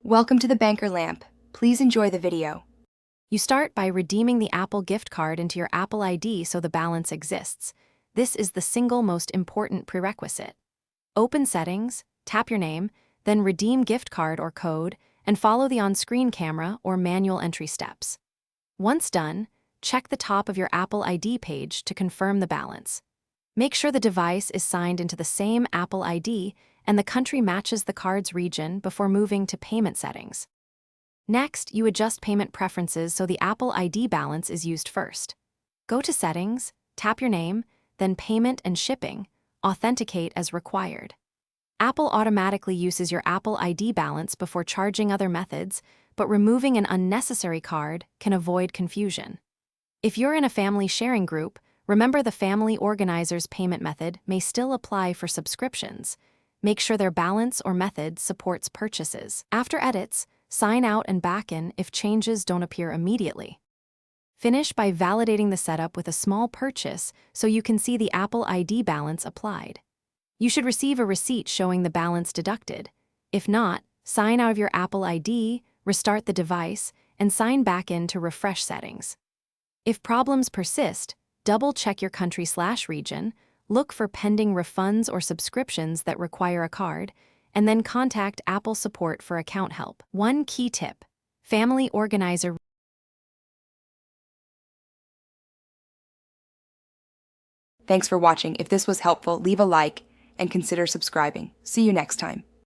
Welcome to the Banker Lamp. Please enjoy the video. You start by redeeming the Apple gift card into your Apple ID so the balance exists. This is the single most important prerequisite. Open Settings, tap your name, then redeem gift card or code, and follow the on-screen camera or manual entry steps. Once done, check the top of your Apple ID page to confirm the balance. Make sure the device is signed into the same Apple ID and the country matches the card's region before moving to payment settings. Next, you adjust payment preferences so the Apple ID balance is used first. Go to Settings, tap your name, then Payment and Shipping, authenticate as required. Apple automatically uses your Apple ID balance before charging other methods, but removing an unnecessary card can avoid confusion. If you're in a family sharing group, remember the family organizer's payment method may still apply for subscriptions. Make sure their balance or method supports purchases. After edits, sign out and back in if changes don't appear immediately. Finish by validating the setup with a small purchase so you can see the Apple ID balance applied. You should receive a receipt showing the balance deducted. If not, sign out of your Apple ID, restart the device, and sign back in to refresh settings. If problems persist, double-check your country/region, look for pending refunds or subscriptions that require a card, and then contact Apple support for account help. One key tip: Family Organizer. Thanks for watching. If this was helpful, leave a like and consider subscribing. See you next time.